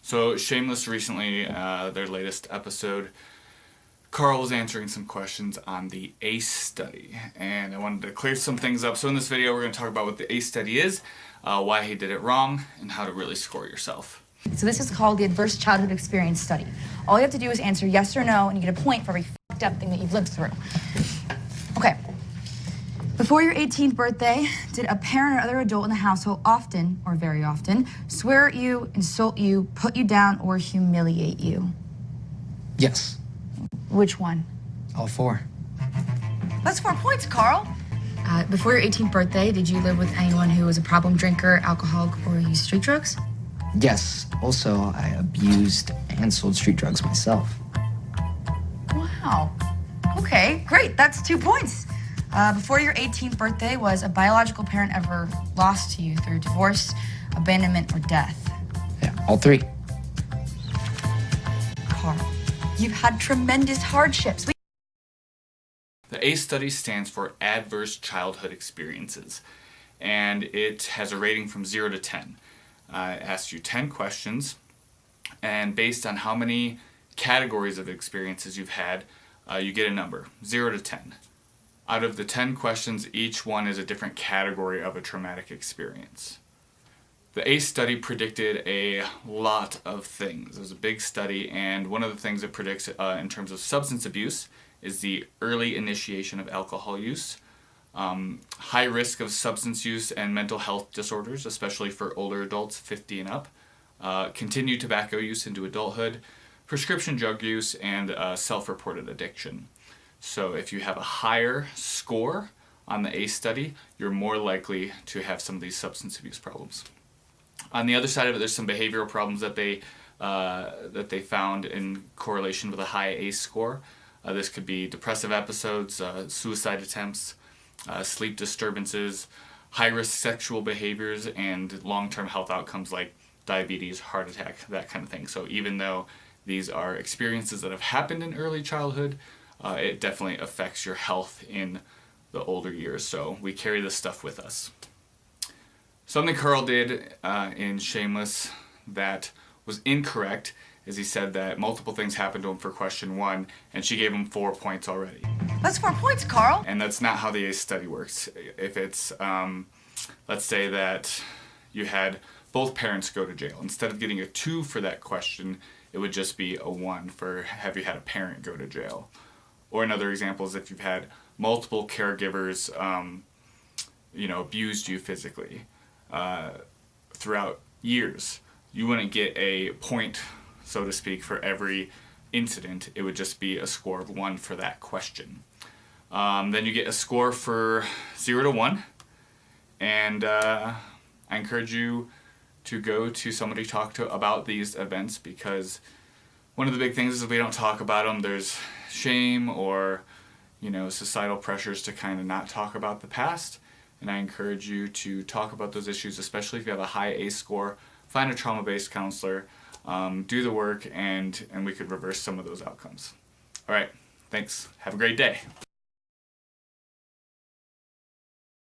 So Shameless recently, their latest episode, Carl was answering some questions on the ACE study, and I wanted to clear some things up. So in this video, we're going to talk about what the ACE study is, why he did it wrong, and how to really score yourself. So this is called the Adverse Childhood Experience Study. All you have to do is answer yes or no, and you get a point for every fucked up thing that you've lived through. Okay. Before your 18th birthday, did a parent or other adult in the household often, or very often, swear at you, insult you, put you down, or humiliate you? Yes. Which one? All four. That's 4 points, Carl. Before your 18th birthday, did you live with anyone who was a problem drinker, alcoholic, or used street drugs? Yes. Also, I abused and sold street drugs myself. Wow. Okay, great. That's 2 points. Before your 18th birthday, was a biological parent ever lost to you through divorce, abandonment, or death? Yeah, all three. Carl, you've had tremendous hardships. The ACE study stands for Adverse Childhood Experiences, and it has a rating from 0 to 10. It asks you 10 questions, and based on how many categories of experiences you've had, you get a number, 0 to 10. Out of the 10 questions, each one is a different category of a traumatic experience. The ACE study predicted a lot of things. It was a big study, and one of the things it predicts in terms of substance abuse is the early initiation of alcohol use, high risk of substance use and mental health disorders, especially for older adults 50 and up, continued tobacco use into adulthood, prescription drug use, and self-reported addiction. So if you have a higher score on the ACE study, you're more likely to have some of these substance abuse problems. On the other side of it, there's some behavioral problems that they found in correlation with a high ACE score. This could be depressive episodes, suicide attempts, sleep disturbances, high-risk sexual behaviors, and long-term health outcomes like diabetes, heart attack, that kind of thing. So even though these are experiences that have happened in early childhood, it definitely affects your health in the older years. So we carry this stuff with us. Something Carl did in Shameless that was incorrect is he said that multiple things happened to him for question 1, and she gave him 4 points already. That's 4 points, Carl. And that's not how the ACE study works. If it's, let's say that you had both parents go to jail, instead of getting a 2 for that question, it would just be a 1 for have you had a parent go to jail. Or another example is if you've had multiple caregivers, abused you physically throughout years, you wouldn't get a point, so to speak, for every incident. It would just be a score of 1 for that question. Then you get a score for 0 to 1, and I encourage you to go to somebody to talk to about these events, because one of the big things is if we don't talk about them, there's shame or societal pressures to kind of not talk about the past. And I encourage you to talk about those issues, especially if you have a high ACE score. Find a trauma-based counselor, do the work, and we could reverse some of those outcomes. All right, thanks. Have a great day.